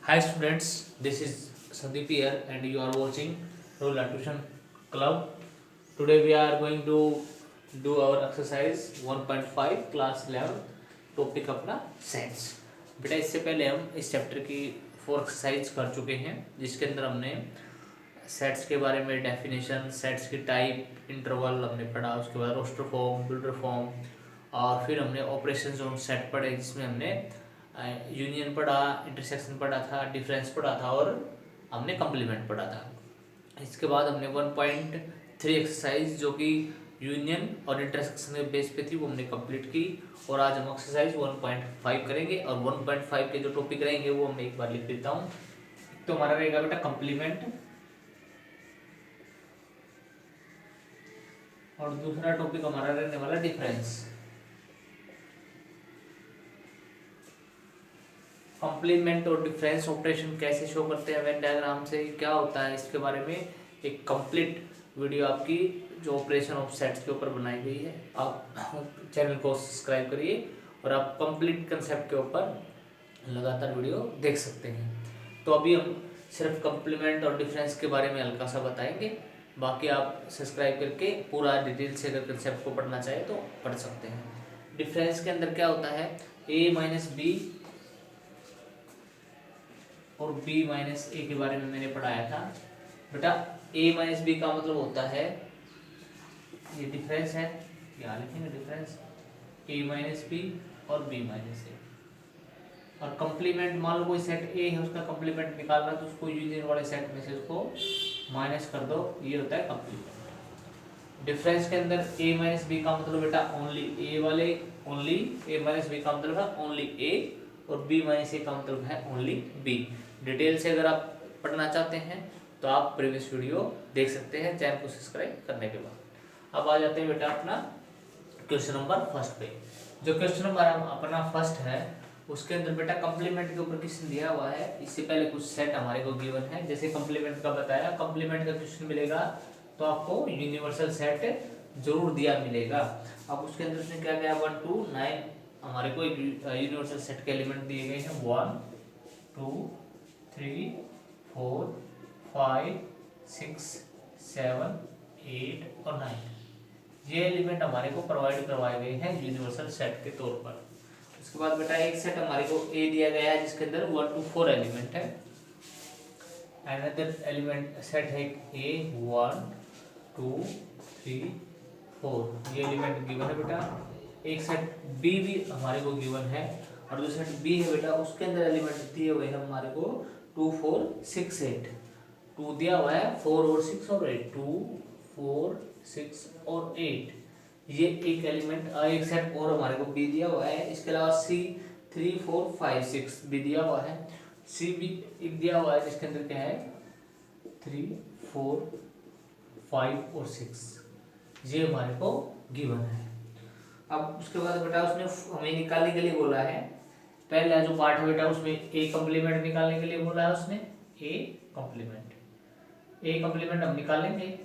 Hi students, this is Sandeep here and you are watching Rola Tuition Club. Today we are going to do our exercise 1.5 class 11 topic अपना sets. बेटा इससे पहले हम इस chapter की 4 exercise कर चुके हैं जिसके अंदर हमने सेट्स के बारे में डेफिनेशन, सेट्स की टाइप, इंटरवल हमने पढ़ा, उसके बाद रोस्टर फॉर्म, बिल्डर फॉर्म और फिर हमने ऑपरेशंस ऑन सेट पढ़े जिसमें हमने यूनियन पढ़ा, इंटरसेक्शन पढ़ा था, डिफरेंस पढ़ा था और हमने कम्प्लीमेंट पढ़ा था। इसके बाद हमने 1.3 एक्सरसाइज जो कि यूनियन और इंटरसेक्शन के बेस पे थी वो हमने कंप्लीट की और आज हम एक्सरसाइज 1.5 करेंगे और 1.5 के जो टॉपिक रहेंगे वो मैं एक बार लिख देता हूँ। तो हमारा रहेगा बेटा कम्प्लीमेंट और दूसरा टॉपिक हमारा रहने वाला डिफरेंस। कॉम्प्लीमेंट और डिफरेंस ऑपरेशन कैसे शो करते हैं वेन डायग्राम से, क्या होता है, इसके बारे में एक कंप्लीट वीडियो आपकी जो ऑपरेशन ऑफ सेट्स के ऊपर बनाई गई है। आप चैनल को सब्सक्राइब करिए और आप कंप्लीट कंसेप्ट के ऊपर लगातार वीडियो देख सकते हैं। तो अभी हम सिर्फ कॉम्प्लीमेंट और डिफरेंस के बारे में हल्का सा बताएंगे, बाकी आप सब्सक्राइब करके पूरा डिटेल से अगर कंसेप्ट को पढ़ना चाहें तो पढ़ सकते हैं। डिफरेंस के अंदर क्या होता है, a माइनस बी और b माइनस ए के बारे में मैंने पढ़ाया था। बेटा a माइनस बी का मतलब होता है, ये डिफरेंस है, क्या लिखेंगे डिफरेंस, a माइनस बी और b माइनस ए। और कंप्लीमेंट, मान लो कोई सेट a है उसका कंप्लीमेंट निकालना तो उसको यूनियन वाले सेट में से उसको माइनस कर दो, ये होता है कंप्लीमेंट। डिफरेंस के अंदर a माइनस बी का मतलब बेटा ओनली a वाले, ओनली a माइनस बी का मतलब है ओनली a और b माइनस ए का मतलब है ओनली b। डिटेल से अगर आप पढ़ना चाहते हैं तो आप प्रीवियस वीडियो देख सकते हैं चैनल को सब्सक्राइब करने के बाद। अब आ जाते हैं बेटा अपना क्वेश्चन नंबर फर्स्ट पे। जो क्वेश्चन नंबर अपना फर्स्ट है उसके अंदर बेटा कंप्लीमेंट के ऊपर क्वेश्चन दिया हुआ है। इससे पहले कुछ सेट हमारे को गिवन है, जैसे कंप्लीमेंट का बताया, कंप्लीमेंट का क्वेश्चन मिलेगा तो आपको यूनिवर्सल सेट जरूर दिया मिलेगा। अब उसके अंदर उसने क्या किया, 1 to 9 हमारे को यूनिवर्सल सेट के एलिमेंट दिए गए हैं, 1 2 3 4 5 6 7 8 और 9। ये एलिमेंट हमारे को प्रोवाइड करवाए गए हैं यूनिवर्सल सेट के तौर पर। उसके बाद बेटा एक सेट हमारे को ए दिया गया है जिसके अंदर 1 to 4 एलिमेंट है। अनदर एलिमेंट सेट है ए 1 2 3 4, ये एलिमेंट गिवन है बेटा। एक सेट बी भी हमारे को गिवन है और जो सेट बी है बेटा उसके अंदर एलिमेंट दिए हुए हैं हमारे को 2 4 6 8। 2 दिया हुआ है, 4 और 6 और 8, 2 4 6 और 8, ये एक एलिमेंट, एक सेट और हमारे को बी दिया हुआ है। इसके अलावा सी 3 4 5 6 भी दिया हुआ है, सी भी एक दिया हुआ है जिसके अंदर क्या है 3 4 5 और 6, ये हमारे को गिवन है। अब उसके बाद बेटा उसने हमें निकालने के लिए बोला है, पहला जो पार्ट है बेटा उसमें ए कॉम्प्लीमेंट निकालने के लिए बोला है उसने, ए कॉम्प्लीमेंट हम निकालेंगे।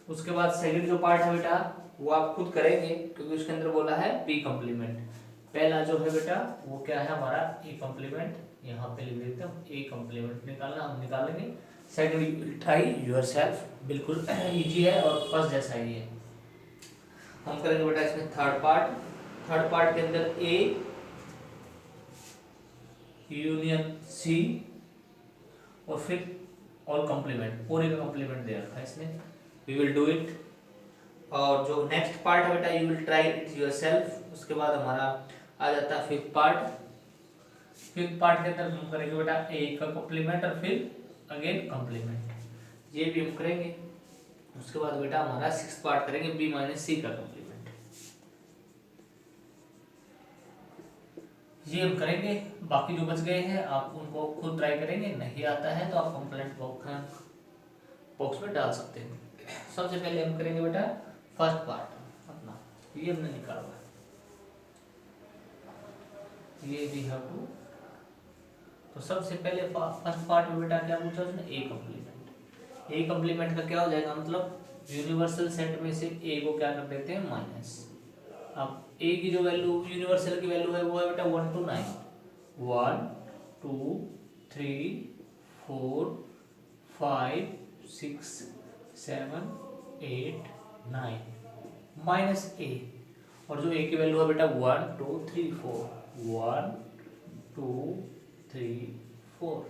उसके बाद सेकंड जो पार्ट है बेटा वो आप खुद करेंगे क्योंकि उसके अंदर बोला है बी कॉम्प्लीमेंट। पहला जो है बेटा वो क्या है हमारा ए कॉम्प्लीमेंट, यहाँ पे लिख देते हैं ए कॉम्प्लीमेंट निकालना हम निकालेंगे। सेकंड ट्राई योरसेल्फ, बिल्कुल इजी है और फर्स्ट जैसा ही है। हम करेंगे बेटा इसमें थर्ड पार्ट के अंदर ए यूनियन सी और फिर ऑल कॉम्प्लीमेंट, पूरे का कॉम्प्लीमेंट दे रखा है इसने, वी विल डू इट। और जो नेक्स्ट पार्ट है बेटा you will try it yourself. उसके बाद हमारा आ जाता है फिफ्थ पार्ट के अंदर हम करेंगे बेटा ए का कॉम्प्लीमेंट और फिर अगेन कॉम्प्लीमेंट, ये भी हम करेंगे। उसके बाद बेटा हमारा सिक्स्थ पार्ट करेंगे बी माइनस सी का कॉम्प्लीमेंट, ये हम करेंगे। बाकी जो बच गए हैं आप उनको खुद ट्राई करेंगे, नहीं आता है तो आप कंप्लेंट बॉक्स में डाल सकते हैं। सबसे पहले हम करेंगे बेटा फर्स्ट पार्ट अपना, ये हमने निकाला ये भी है टू। तो सबसे पहले फर्स्ट पार्ट में बेटा क्या पूछा उसने, ए कॉम्प्लीमेंट। ए कॉम्प्लीमेंट का क्या हो जाएगा, मतलब यूनिवर्सल सेट में से ए को क्या कर देते हैं माइनस। अब ए की जो वैल्यू यूनिवर्सल की वैल्यू है वो है बेटा 1 to 9, 1 2 3 4 5 6 7 8 9 माइनस ए, और जो ए की वैल्यू है बेटा 1 2 3 4, 1 2 3 4।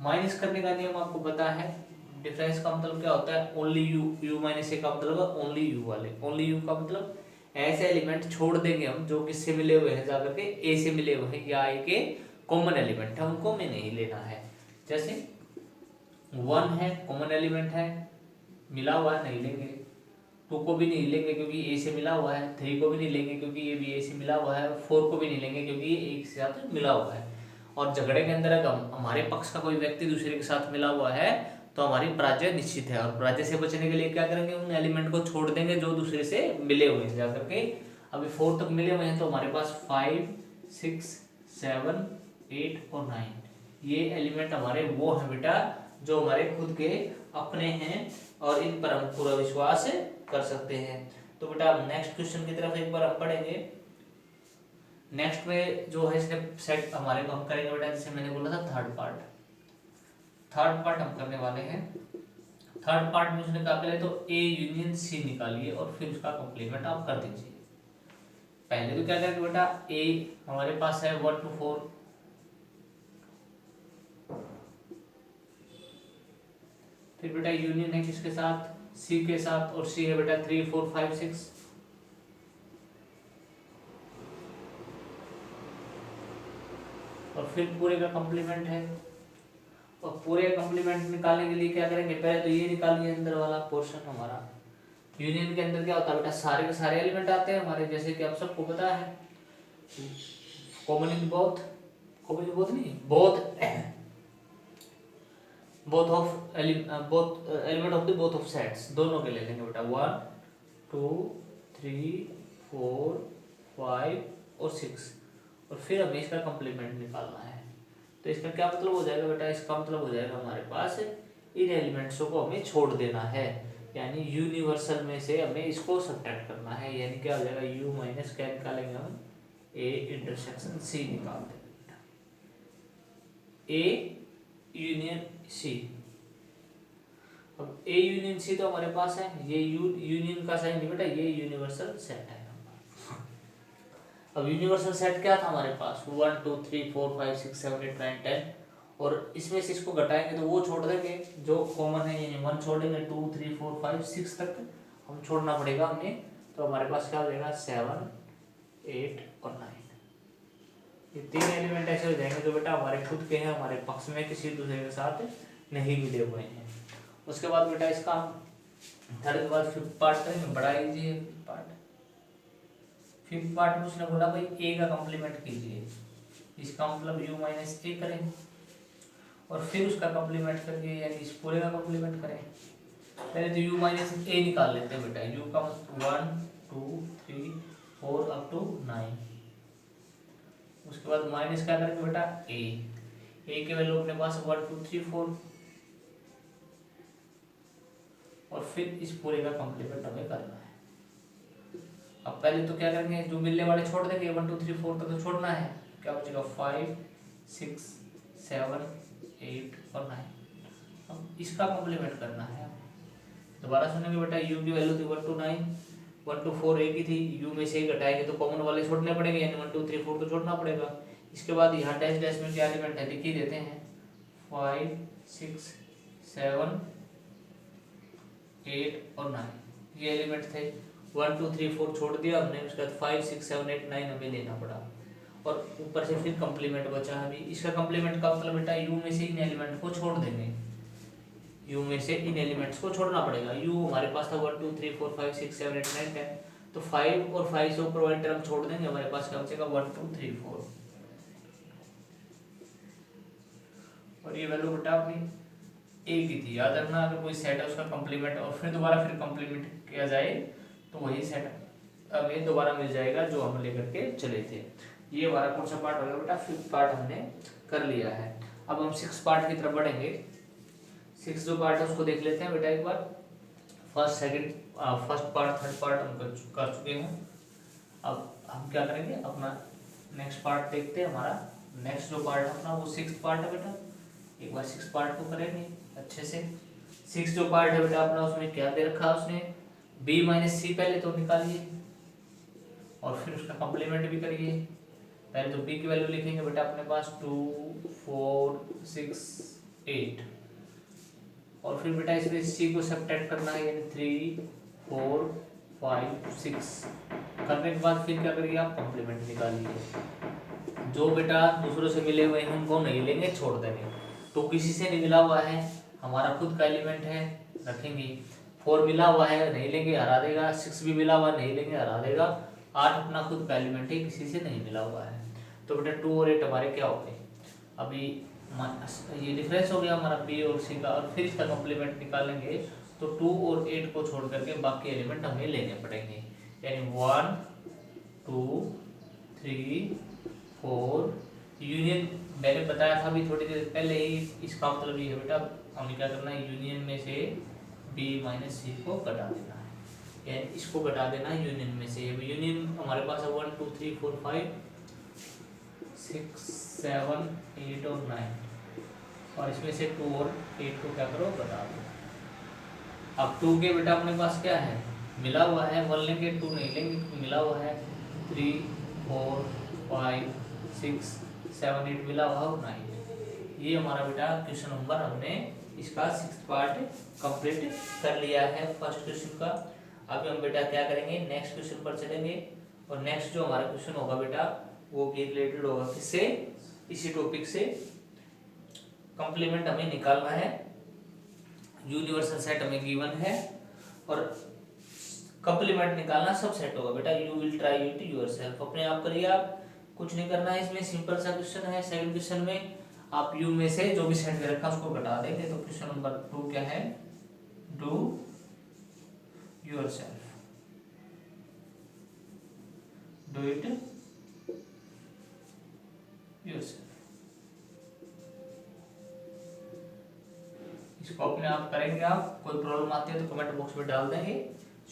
माइनस करने का नियम आपको पता है, डिफरेंस का मतलब क्या होता है, ओनली यू, यू माइनस ए का मतलब है ओनली यू वाले, ओनली यू का मतलब ऐसे एलिमेंट छोड़ देंगे हम जो किससे मिले हुए हैं, जाकर के ए से मिले हुए हैं या ए के कॉमन एलिमेंट है, उनको में नहीं लेना है। जैसे 1 है कॉमन एलिमेंट है, मिला हुआ है नहीं लेंगे, 2 को भी नहीं लेंगे क्योंकि ए से मिला हुआ है, 3 को भी नहीं लेंगे क्योंकि ये भी ए से मिला हुआ है, 4 को भी नहीं लेंगे क्योंकि ये एक से साथ मिला हुआ है। और झगड़े के अंदर अगर हमारे पक्ष का कोई व्यक्ति दूसरे के साथ मिला हुआ है तो हमारी पराजय निश्चित है, और पराजय से बचने के लिए क्या करेंगे, उन एलिमेंट को छोड़ देंगे जो दूसरे से मिले हुए हैं जाकर के। अभी 4 तक मिले हुए हैं तो हमारे पास 5 6 7 8 और 9 ये एलिमेंट हमारे वो हैं बेटा जो हमारे खुद के अपने हैं और इन पर हम पूरा विश्वास कर सकते हैं। तो बेटा नेक्स्ट क्वेश्चन की तरफ एक बार हम पढ़ेंगे। नेक्स्ट में जो है इसने सेट हमारे को हम करेंगे बेटा, जैसे मैंने बोला था थर्ड पार्ट हम करने वाले हैं। थर्ड पार्ट में उसने कहा पहले तो ए यूनियन सी निकालिए और फिर उसका कंप्लीमेंट आप कर दीजिए। पहले तो क्या करेंगे बेटा, ए हमारे पास है 1 to 4, फिर बेटा यूनियन है किसके साथ, सी के साथ, और सी है बेटा 3 4 5 6, और फिर पूरे का कंप्लीमेंट है। और पूरे कंप्लीमेंट निकालने के लिए क्या करेंगे, पहले तो ये निकालिए अंदर वाला पोर्शन हमारा। यूनियन के अंदर क्या होता है बेटा, सारे के सारे एलिमेंट आते हैं हमारे, जैसे कि आप सबको पता है common in both, common in both नहीं, both element of the both of sets, दोनों के ले लेंगे बेटा 1 2 3 4 5 और 6, और फिर हमें इसका कंप्लीमेंट निकालना है। तो इसका क्या मतलब हो जाएगा बेटा, इसका मतलब हो जाएगा हमारे पास इन एलिमेंट्सों को हमें छोड़ देना है, यानी यूनिवर्सल में से हमें इसको सब्ट्रैक्ट करना है, यानी क्या हो जाएगा u माइनस क्या निकालेंगे हम, a इंटरसेक्शन c निकाल देंगे, a यूनियन c। अब a यूनियन c तो हमारे पास है, ये यूनियन का साइन नहीं बेटा, ये यूनिवर्सल सेट है। अब यूनिवर्सल सेट क्या था हमारे पास, 1 2 3 4 5 6 7 8 9 10, और इसमें से इसको घटाएंगे तो वो छोड़ देंगे जो कॉमन है, यानी 1 छोड़ेंगे, 2 3 4 5 6 तक हम छोड़ना पड़ेगा हमें। तो हमारे पास क्या हो जाएगा 7 8 और 9, ये 3 एलिमेंट ऐसे हो जाएंगे जो बेटा हमारे खुद के हैं, हमारे पक्ष में किसी दूसरे के साथ नहीं मिले हुए हैं। उसके बाद बेटा इसका थर्ड के बाद फिफ्थ पार्ट करेंगे, बढ़ा लीजिए पार्ट। फिफ्थ पार्ट में उसने बोला भाई ए का कंप्लीमेंट कीजिए, इसका मतलब u माइनस ए करें और फिर उसका कंप्लीमेंट करके यानी इस पूरे का कंप्लीमेंट करें। पहले तो u माइनस ए निकाल लेते हैं बेटा, u का 1 2 3 4 अप टू 9, उसके बाद माइनस क्या करेंगे बेटा ए के वैल्यू अपने पास 1 2 3 4, और फिर इस पूरे का कंप्लीमेंट हमें करना है। अब पहले तो क्या करेंगे, जो मिलने वाले छोड़ देंगे, 1 2 3 4 तक तो छोड़ना है, क्या बचेगा 5 6 7 8 और 9। अब इसका कंप्लीमेंट करना है। दोबारा सुनेंगे बेटा, u की वैल्यू थी 1 to 9, 1 to 4 a की थी, u में से ही घटाएंगे तो कॉमन वाले छोड़ने पड़ेंगे, यानी 1 2 3 4 तो छोड़ना पड़ेगा। इसके बाद यहाँ डैश डैश में क्या एलिमेंट है लिख ही देते हैं, 5 6 7 8 और 9 ये एलिमेंट थे। 1 2 3 4 छोड़ दिया हमने, उसके बाद 5 6 7 8 9 हमें लेना पड़ा, और ऊपर से फिर कंप्लीमेंट बचा। अभी इसका कंप्लीमेंट का मतलब बेटा u में से इन एलिमेंट को छोड़ देंगे, u में से इन एलिमेंट्स को छोड़ना पड़ेगा। u हमारे पास था 1 2 3 4 5 6 7 8 9 10, तो 5 और 5 से ऊपर वाले टर्म छोड़ देंगे, हमारे पास क्या बचेगा 1 2 3 4, और ये वैल्यू बेटा अपनी a की थी, याद रखना। अगर कोई सेट है उसका कंप्लीमेंट और फिर दोबारा फिर कंप्लीमेंट किया जाए तो वही सेट हमें दोबारा मिल जाएगा जो हम लेकर के चले थे। ये हमारा कौन सा पार्ट हो गया बेटा, फिफ्थ पार्ट हमने कर लिया है। अब हम सिक्स पार्ट की तरफ बढ़ेंगे। सिक्स जो पार्ट है उसको देख लेते हैं बेटा एक बार। फर्स्ट पार्ट थर्ड पार्ट हम कर चुके हैं। अब हम क्या करेंगे, अपना नेक्स्ट पार्ट देखते हैं हमारा नेक्स्ट जो पार्ट अपना वो सिक्स्थ पार्ट है बेटा, एक बार सिक्स पार्ट को करेंगे अच्छे से। सिक्स जो पार्ट है बेटा अपना, उसमें क्या दे रखा है उसने, b माइनस सी पहले तो निकालिए और फिर उसका कॉम्प्लीमेंट भी करिए। पहले तो b की वैल्यू लिखेंगे बेटा अपने पास 2 4 6 8 और फिर बेटा इसमें c को सब्ट्रैक्ट करना है, यानी 3 4 5 6 करने के बाद फिर क्या करिए आप कॉम्प्लीमेंट निकालिए। जो बेटा दूसरों से मिले हुए हैं उनको नहीं लेंगे, छोड़ देंगे। तो किसी से नहीं मिला हुआ है, हमारा खुद का एलिमेंट है, रखेंगे। 4 मिला हुआ है, नहीं लेंगे, हरा देगा। 6 भी मिला हुआ, नहीं लेंगे, हरा देगा। 8 अपना खुद का एलिमेंट है, किसी से नहीं मिला हुआ है। तो बेटा 2 और 8 हमारे क्या हो गए, अभी ये डिफरेंस हो गया हमारा बी और सी का, और फिर इसका कॉम्प्लीमेंट निकालेंगे तो 2 और 8 को छोड़ करके बाकी एलिमेंट हमें लेने पड़ेंगे, यानी 1 2 3 4 यूनियन। मैंने बताया था अभी थोड़ी देर पहले ही, इसका मतलब ये है बेटा हमें क्या करना है, यूनियन में से b माइनस सी को घटा देना है, यानी इसको घटा देना है यूनियन में से। यूनियन हमारे पास है 1 2 3 4 5 6 7 8 और 9 और इसमें से 2 और 8 को क्या करो घटा दो। अब 2 के बेटा अपने पास क्या है, मिला हुआ है, 1 लेंगे 2 नहीं लेंगे, मिला हुआ है 3 4 5 6 7 8 मिला हुआ और 9। ये हमारा बेटा क्वेश्चन नंबर हमने इसका 6th पार्ट कंप्लीट कर लिया है फर्स्ट क्वेश्चन का। अभी हम बेटा क्या करेंगे, नेक्स्ट क्वेश्चन पर चलेंगे और नेक्स्ट जो हमारा क्वेश्चन होगा बेटा वो भी रिलेटेड होगा किससे, इसी टॉपिक से। कंप्लीमेंट हमें निकालना है, यूनिवर्सल सेट हमें गिवन है और कंप्लीमेंट निकालना सब सेट होगा बेटा। You will try it yourself, अपने आप करिए, आप कुछ नहीं करना है इसमें, सिंपल सा क्वेश्चन है। सेकंड क्वेश्चन में आप यू में से जो भी सेट दे रखा उसको घटा देंगे। तो क्वेश्चन नंबर 2 क्या है, do yourself, do it yourself. इसको अपने आप करेंगे आप, कोई प्रॉब्लम आती है तो कमेंट बॉक्स में डाल देंगे,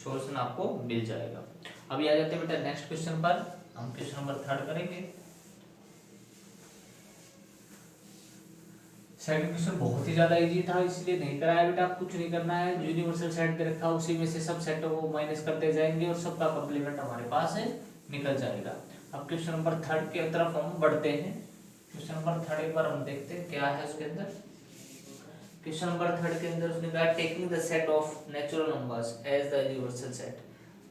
सॉल्यूशन आपको मिल जाएगा। अभी आ जाते हैं बेटा नेक्स्ट क्वेश्चन पर, हम क्वेश्चन नंबर 3 करेंगे। सेकंड क्वेश्चन बहुत ही ज्यादा इजी था, इसलिए नहीं कराया बेटा। आप कुछ नहीं करना है, यूनिवर्सल सेट दे रखा, उसी में से सब सेटों को माइनस करते जाएंगे और सबका कंप्लीमेंट हमारे पास है निकल जाएगा। अब क्वेश्चन नंबर 3 की तरफ हम बढ़ते हैं। क्वेश्चन नंबर 3 एक बार हम देखते हैं क्या है उसके अंदर। क्वेश्चन नंबर 3 के अंदर उसने कहा taking the set of natural numbers as the universal set.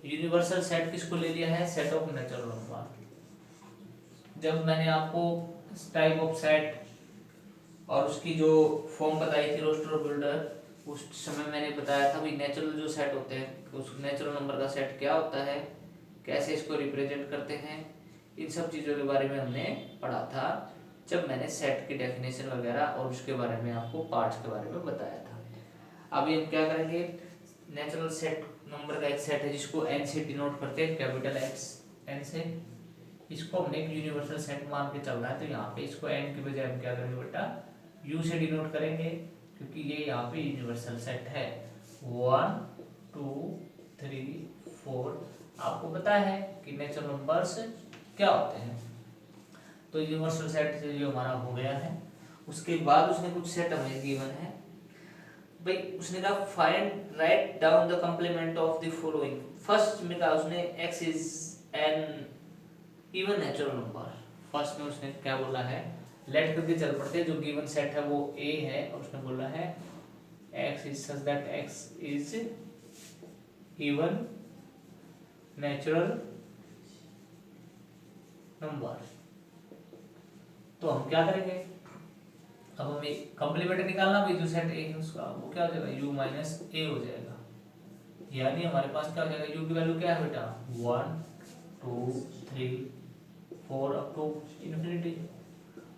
Universal set किसको ले लिया है, सेट ऑफ नेचुरल नंबर। जब मैंने आपको टाइप ऑफ सेट और उसकी जो फॉर्म बताई थी रोस्टर और बिल्डर, उस समय मैंने बताया था भाई नेचुरल जो सेट होते हैं, उस नेचुरल नंबर का सेट क्या होता है, कैसे इसको रिप्रेजेंट करते हैं, इन सब चीज़ों के बारे में हमने पढ़ा था जब मैंने सेट की डेफिनेशन वगैरह और उसके बारे में आपको पार्ट्स के बारे में बताया था। अभी हम क्या करेंगे, नेचुरल सेट नंबर का एक सेट है जिसको n से डिनोट करते हैं, कैपिटल X n से। इसको हमने एक यूनिवर्सल सेट मान के चल रहा है, तो यहाँ पे इसको n की बजाय हम क्या करेंगे बेटा u से डिनोट करेंगे, क्योंकि ये यहाँ पे यूनिवर्सल सेट है। 1 2 3 4 आपको पता है कि नेचुरल नंबर्स क्या होते हैं। तो यूनिवर्सल सेट से जो हमारा हो गया है, उसके बाद उसने कुछ सेट हमें गिवन है भाई। उसने कहा find write down the complement of the following. First में कहा उसने x is an even natural number. First में उसने क्या बोला है, लेट करके चल पड़ते हैं, जो गिवन सेट है वो a है और उसने बोला है x is such that x is even natural number. तो हम क्या करेंगे, अब हमें कंप्लीमेंट निकालना भी, जो सेट ए है उसका वो क्या हो जाएगा, u माइनस ए हो जाएगा। यानी हमारे पास क्या हो जाएगा, u की वैल्यू क्या है बेटा 1 2 3 4 अप टू इन्फिनिटी,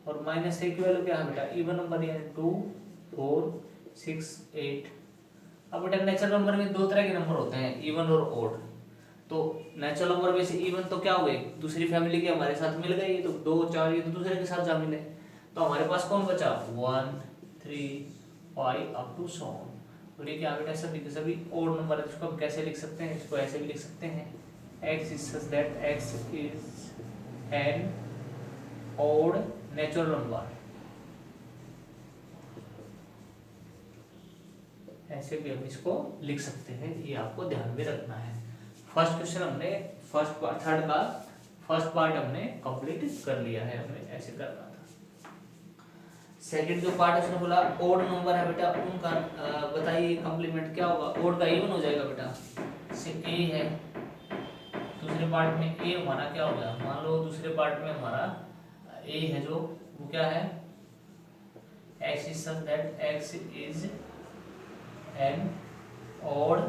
और माइनस ए की वैल्यू क्या है बेटा इवन नंबर, यानी 2 4 6 8। अब बेटा नेचुरल नंबर में दो तरह के नंबर होते हैं, इवन और ओड। तो नेचुरल नंबर में से इवन तो क्या हुए, दूसरी फैमिली के हमारे साथ मिल गए, तो 2 4 ये तो दूसरे के साथ जा मिले। तो हमारे पास कौन बचा 1 3 5 अप टू 7। और ये क्या बेटा सभी के सभी ओड नंबर है। इसको हम कैसे लिख सकते हैं, इसको ऐसे भी लिख सकते हैं, x is such that x is an odd natural number, ऐसे भी हम इसको लिख सकते हैं, ये आपको ध्यान में रखना है। फर्स्ट क्वेश्चन हमने थर्ड का फर्स्ट पार्ट हमने कंप्लीट कर लिया है, हमें ऐसे करना था। सेकंड जो पार्ट है उसने बोला ओड नंबर है बेटा उनका बताइए कंप्लीमेंट क्या होगा। ओड का इवन हो जाएगा बेटा, से ए है, दूसरे पार्ट में ए हमारा क्या हो गया, मान लो दूसरे पार्ट में हमारा ए है जो वो क्या है, x is such that x is an odd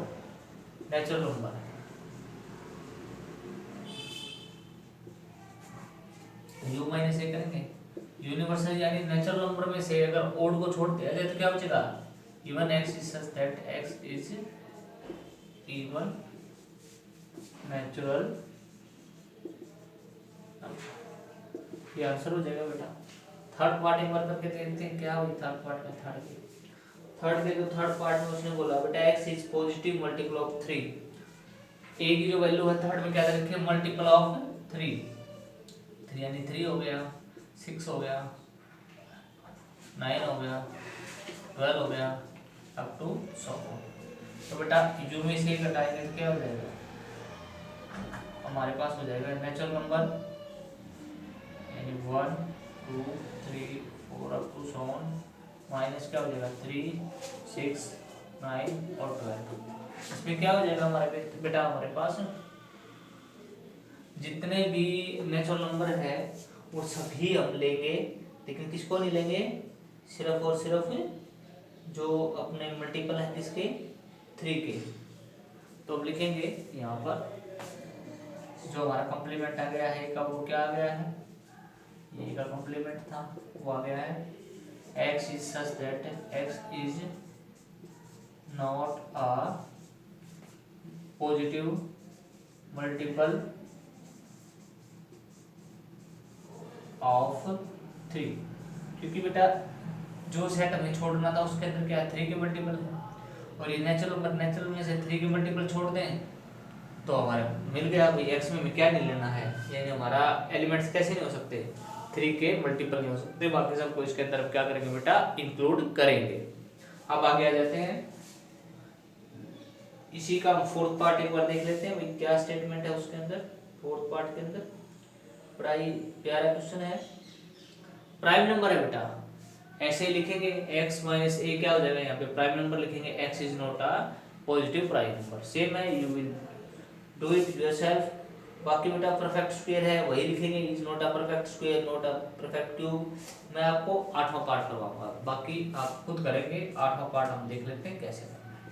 natural number। u minus A करेंगे, यूनिवर्सल यानी नेचुरल नंबर में से अगर ओड को छोड़ दिया जाए तो क्या बचेगा, even x is such that x is even natural, ये आंसर हो जाएगा बेटा। थर्ड पार्ट एक बार करके देखते हैं क्या हुई थर्ड पार्ट में। थर्ड पार्ट में उसने बोला बेटा x is positive multiple of 3, a की जो वैल्यू है थर्ड में क्या रखे, मल्टीपल ऑफ 3 यानी 3 हो गया, 6 हो गया, 9 हो गया, 12 हो गया, अप टू 100। तो बेटा जो में से घटाएंगे तो क्या हो जाएगा, हमारे पास हो जाएगा नेचुरल नंबर यानी 1 2 3 4 अप टू 100 माइनस क्या हो जाएगा 3 6 9 और 12। इसमें क्या हो जाएगा हमारे बेटा, हमारे पास जितने भी नेचुरल नंबर है वो सभी हम लेंगे, लेकिन किसको नहीं लेंगे, सिर्फ और सिर्फ जो अपने मल्टीपल है किसके, 3 के। तो अब लिखेंगे यहाँ पर जो हमारा कॉम्प्लीमेंट आ गया है का वो क्या आ गया है, ये का कॉम्प्लीमेंट था वो आ गया है x is such that x is not a positive multiple of 3, क्योंकि बेटा जो सेट हमें छोड़ना था उसके अंदर क्या है 3 के मल्टीपल है, और ये नेचुरल में से 3 के मल्टीपल छोड़ दें तो हमारे मिल गया भाई x में क्या नहीं लेना है, यानी हमारा एलिमेंट्स कैसे नहीं हो सकते, 3 के मल्टीपल नहीं हो सकते, बाकी सबको इसके अंदर क्या करेंगे बेटा इंक्लूड करेंगे। अब आगे आ जाते हैं, इसी का फोर्थ पार्ट एक बार देख लेते हैं भाई क्या स्टेटमेंट है उसके अंदर। फोर्थ पार्ट के अंदर बड़ा ही प्यारा क्वेश्चन है, प्राइम नंबर है बेटा, ऐसे ही लिखेंगे x माइनस ए क्या हो जाएगा, यहाँ पे प्राइम नंबर लिखेंगे x is not a positive prime number, same है, you will do it yourself. बाकी बेटा परफेक्ट स्क्वायर है वही लिखेंगे, is not a perfect square, not a perfect cube, मैं आपको 8वां पार्ट करवाऊंगा, बाकी आप खुद करेंगे। 8वां पार्ट हम देख लेते हैं कैसे करना है।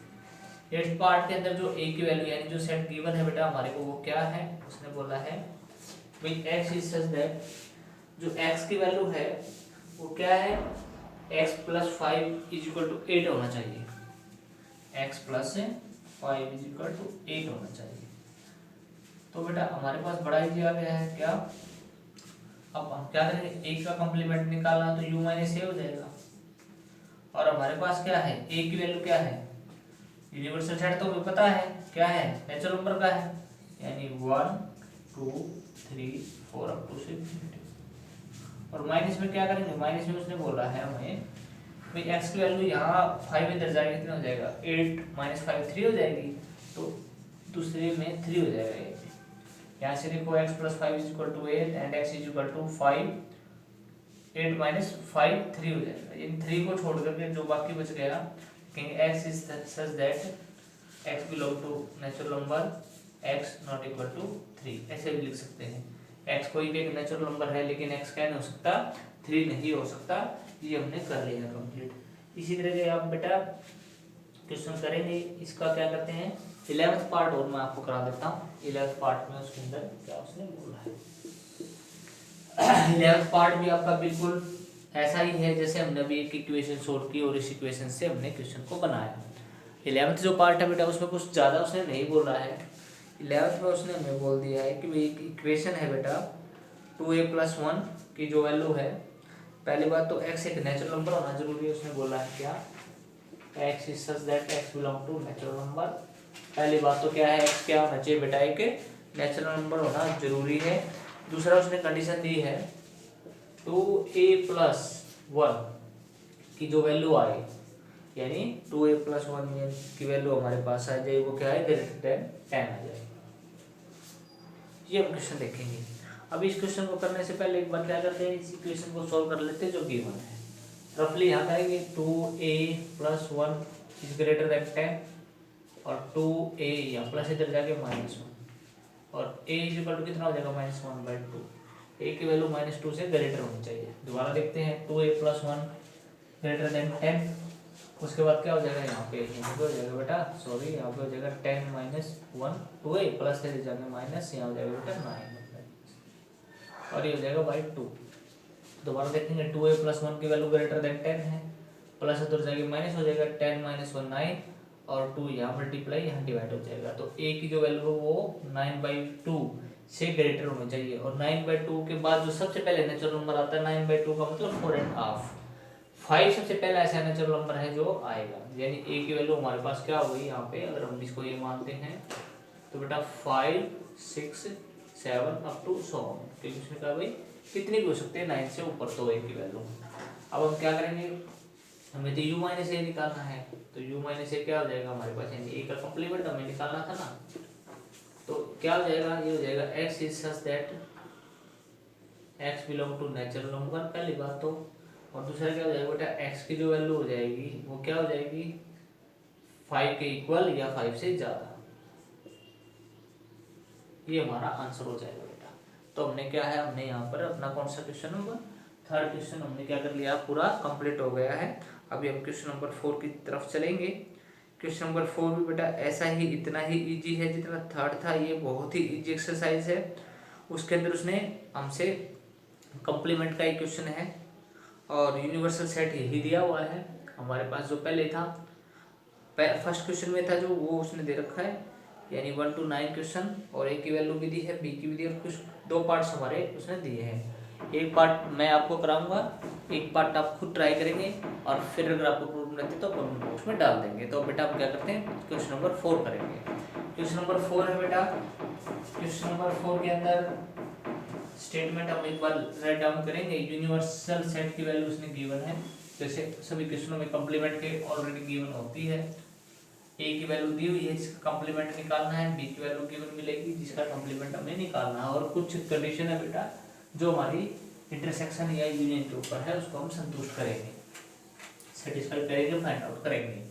8th पार्ट के अंदर जो a की वैल्यू यानी जो सेट गिवन है बेटा हमारे को वो क्या है, उसने बोला है भाई x इज सच दैट जो x की वैल्यू है वो क्या है, x plus 5 is equal to 8 होना चाहिए, x plus 5 is equal to 8 होना चाहिए। तो बेटा हमारे पास बड़ा इजी आ गया है क्या, अब हम क्या करेंगे, a का कॉम्प्लीमेंट निकालना तो u माइनस ए हो जाएगा, और हमारे पास क्या है a की वैल्यू क्या है, यूनिवर्सल सेट तो हमें पता है क्या है, नेचुरल नंबर का है, यानी 1 2 3 4 अप टू 6। और माइनस में क्या करेंगे, माइनस में उसने बोला है हमें भाई x की वैल्यू यहाँ 5 इधर जाएगी कितना हो जाएगा, 8 माइनस 5 3 हो जाएगी, तो दूसरे में 3 हो जाएगा। यहाँ से देखो x plus 5 is equal to 8 and x is equal to 5, 8 minus 5 3 हो जाएगा, इन 3 को छोड़ करके जो बाकी बच गया कहेंगे x is such that x belong to natural number x not equal to 3, ऐसे भी लिख सकते हैं। x कोई भी एक नेचुरल नंबर है लेकिन x क्या नहीं हो सकता, 3 नहीं हो सकता, ये हमने कर लिया कंप्लीट। इसी तरह के आप बेटा क्वेश्चन करेंगे, इसका क्या करते हैं 11th पार्ट और मैं आपको करा देता हूँ। 11th पार्ट में उसके अंदर क्या उसने बोला है, 11th पार्ट भी आपका बिल्कुल ऐसा ही है जैसे हमने अभी एक इक्वेशन सोल्व की और इस इक्वेशन से हमने क्वेश्चन को बनाया। 11th जो पार्ट है बेटा उसमें कुछ ज़्यादा उसने नहीं बोला है। 11th में उसने हमें बोल दिया है कि भाई एक इक्वेशन है बेटा 2a + 1 की जो वैल्यू है, पहली बात तो x एक नेचुरल नंबर होना जरूरी है, उसने बोला है क्या x is such that x belong to natural number. पहली बात तो क्या है x क्या होना चाहिए बेटा, एक नेचुरल नंबर होना जरूरी है। दूसरा उसने कंडीशन दी है 2a+1 की जो वैल्यू आए, यानी 2a+1 की वैल्यू हमारे पास आ जाए, वो क्या है, ग्रेटर देन 10 आ जाए। ये हम क्वेश्चन देखेंगे। अब इस क्वेश्चन को करने से पहले एक बार क्या करते हैं, इस इक्वेशन को सॉल्व कर लेते हैं जो गिवन है। रफली यहाँ करेंगे 2a+1 इज ग्रेटर देन 10 और 2a या प्लस इधर जाके -1 और a इज इक्वल टू कितना हो जाएगा, -1/2। a की वैल्यू -2 से ग्रेटर होनी चाहिए। दोबारा देखते हैं 2a+1 ग्रेटर देन 10, उसके बाद क्या हो जाएगा, यहाँ पे हो जाएगा बेटा, सॉरी यहाँ पे हो जाएगा 10 - 1 2a प्लस से जाके माइनस, यहाँ हो जाएगा बेटा 9 और ये हो जाएगा बाई 2। दोबारा देखेंगे 2a+1 की वैल्यू ग्रेटर देन 10 है, प्लस उधर जाके माइनस हो जाएगा, 10 - 1 9 और 2 यहाँ मल्टीप्लाई यहाँ डिवाइड हो जाएगा। तो a की जो वैल्यू है वो 9/2 से ग्रेटर होनी चाहिए और 9/2 के बाद जो सबसे पहले नेचुरल नंबर आता है 9/2 का मतलब 4.5। 5 सबसे पहला ऐसा नेचुरल नंबर है जो आएगा, यानी a की वैल्यू हमारे पास क्या हो गई यहाँ पे, अगर हम इसको ये मानते हैं तो बेटा 5 6 7 अप टू 100, क्योंकि उसमें कहा भाई कितनी भी हो सकते हैं 9 से ऊपर, तो a की वैल्यू। अब हम क्या करेंगे, हमें तो u - a निकालना है, तो u - a क्या हो जाएगा हमारे पास, यानी a का कॉम्प्लीमेंट हमें निकालना था ना, तो क्या हो जाएगा, ये हो जाएगा x is such that x belong to natural number, पहली बात तो, और दूसरा क्या हो जाएगा बेटा, x की जो वैल्यू हो जाएगी वो क्या हो जाएगी 5 के इक्वल या 5 से ज्यादा, ये हमारा आंसर हो जाएगा बेटा। तो हमने क्या है, हमने यहाँ पर अपना कौन सा क्वेश्चन होगा, थर्ड क्वेश्चन हमने क्या कर लिया, पूरा कंप्लीट हो गया है। अभी हम क्वेश्चन नंबर 4 की तरफ चलेंगे। क्वेश्चन नंबर 4 भी बेटा ऐसा ही, इतना ही इजी है जितना थर्ड था, ये बहुत ही इजी एक्सरसाइज है। उसके अंदर उसने हमसे कंप्लीमेंट का एक क्वेश्चन है और यूनिवर्सल सेट यही दिया हुआ है हमारे पास, जो पहले था फर्स्ट क्वेश्चन में था जो, वो उसने दे रखा है, यानी 1 to 9 क्वेश्चन, और ए की वैल्यू भी दी है, बी की भी दी है, और कुछ 2 पार्ट्स हमारे उसने दिए हैं। एक पार्ट मैं आपको कराऊंगा, एक पार्ट आप खुद ट्राई करेंगे और फिर अगर आपको प्रॉब्लम रहती है तो कमेंट बॉक्स में डाल देंगे। तो बेटा हम क्या करते हैं, क्वेश्चन नंबर 4 करेंगे। क्वेश्चन नंबर 4 है बेटा, क्वेश्चन नंबर 4 के अंदर स्टेटमेंट हम एक बार राइट डाउन करेंगे। यूनिवर्सल सेट की वैल्यू उसने गिवन है, जैसे सभी क्वेश्चनों में कंप्लीमेंट के ऑलरेडी गिवन होती है। ए की वैल्यू दी हुई है जिसका कंप्लीमेंट निकालना है, बी की वैल्यू गिवन मिलेगी जिसका कंप्लीमेंट हमें निकालना है, और कुछ कंडीशन है बेटा जो हमारी इंटरसेक्शन या यूनियन के ऊपर है, उसको हम संतुष्ट करेंगे, सेटिस्फाई करेंगे, फाइंड आउट करेंगे।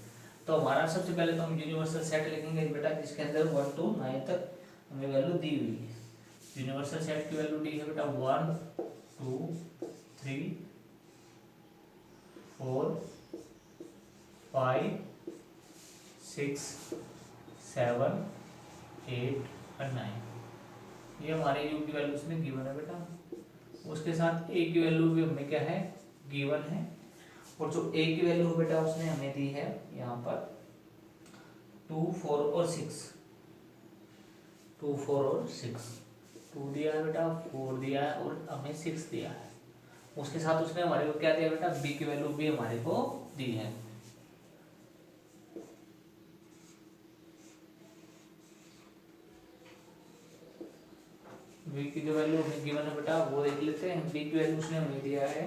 तो हमारा सबसे पहले तो हम यूनिवर्सल सेट लिखेंगे बेटा, जिसके अंदर 1 to 9 तक हमें वैल्यू दी हुई है। यूनिवर्सल सेट की वैल्यू दी है बेटा 1 2 3 4 5 6 7 8 और 9, ये हमारे यू की वैल्यू उसने गिवन है बेटा। उसके साथ ए की वैल्यू भी हमें क्या है, गिवन है, और जो ए की वैल्यू बेटा उसने हमें दी है यहाँ पर 2 4 और 6, 2 4 और 6, 2 दिया है बेटा, 4 दिया है और हमें 6 दिया है। उसके साथ उसने हमारे को क्या दिया बेटा, बी की वैल्यू भी हमारे को दी है। बी की जो वैल्यू हमें गिवन है बेटा वो देख लेते हैं। बी की वैल्यू उसने हमें दिया है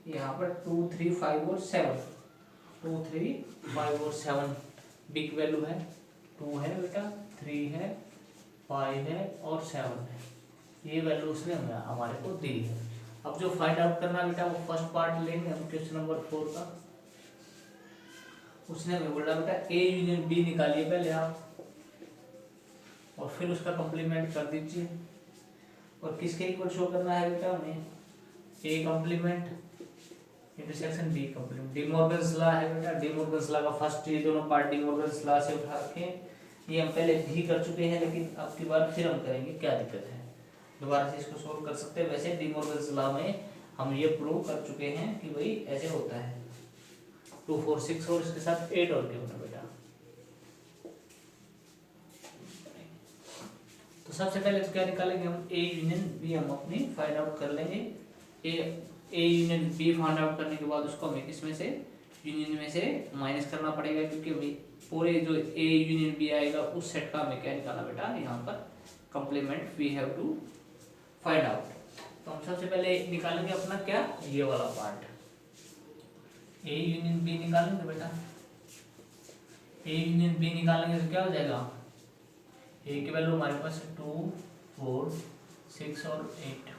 यहाँ पर 2 3 5 और 7, 2 3 5 और 7 बी की वैल्यू है, 2 है बेटा, 3 है, 5 है और 7 है, ये वैल्यू उसने हमें हमारे को दी है। अब जो फाइंड आउट करना बेटा वो फर्स्ट पार्ट लेंगे हम क्वेश्चन नंबर 4 का। उसने हमें बोला बेटा ए यूनियन बी निकालिए पहले आप, और फिर उसका कंप्लीमेंट कर दीजिए, और किसके इक्वल शो करना है बेटा हमें, A complement intersection B complement. De Morgan's law है बेटा, डी मॉर्गन्स लॉ का फर्स्ट, ये दोनों पार्ट डी मॉर्गन्स लॉ से उठा के, ये हम पहले भी कर चुके हैं लेकिन अब की बार फिर हम करेंगे, क्या दिक्कत है, दोबारा से इसको सोल्व कर सकते हैं। वैसे डी मॉर्गन्स लॉ में हम ये प्रूव कर चुके हैं कि भाई ऐसे होता है। 2 4 6 और इसके साथ 8 और गिवन है बेटा। तो सबसे पहले तो क्या निकालेंगे हम, ए यूनियन बी हम अपनी फाइंड आउट कर लेंगे। A union B find out करने के बाद उसको हमें किसमें से, यूनियन में से माइनस करना पड़ेगा, क्योंकि हमें पूरे जो ए यूनियन बी आएगा उस सेट का हमें क्या निकालना बेटा, यहाँ पर complement we have to find out. तो हम सबसे पहले निकालेंगे अपना क्या, ये वाला पार्ट, ए यूनियन बी निकालेंगे बेटा। ए यूनियन बी निकालेंगे तो क्या हो जाएगा, ए की वैल्यू हमारे पास 2 4 6 और 8।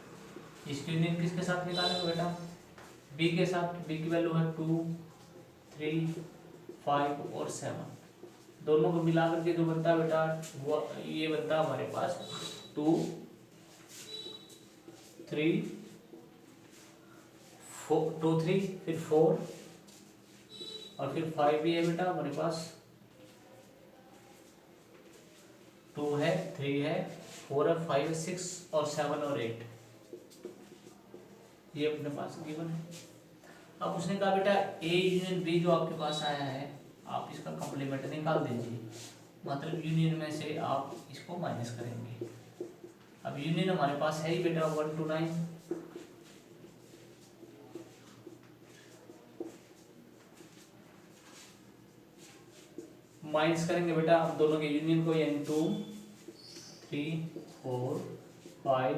इसकी यूनियन किसके साथ निकालेंगे बेटा, बी के साथ। बी की वैल्यू है 2 3 5 और 7। दोनों को मिला करके जो बनता है बेटा वो ये बनता है हमारे पास 2 3 4 2 3 फिर 4 और फिर 5 भी है बेटा हमारे पास, 2 है 3 है 4 है 5 है 6 और 7 और 8, ये अपने पास गिवन है। अब उसने कहा बेटा ए यूनियन बी जो आपके पास आया है आप इसका कॉम्प्लीमेंट निकाल दीजिए, मतलब यूनियन में से आप इसको माइनस करेंगे। अब यूनियन हमारे पास है ही बेटा 1 to 9, माइनस करेंगे बेटा आप दोनों के यूनियन को, यानी 2 3 4 5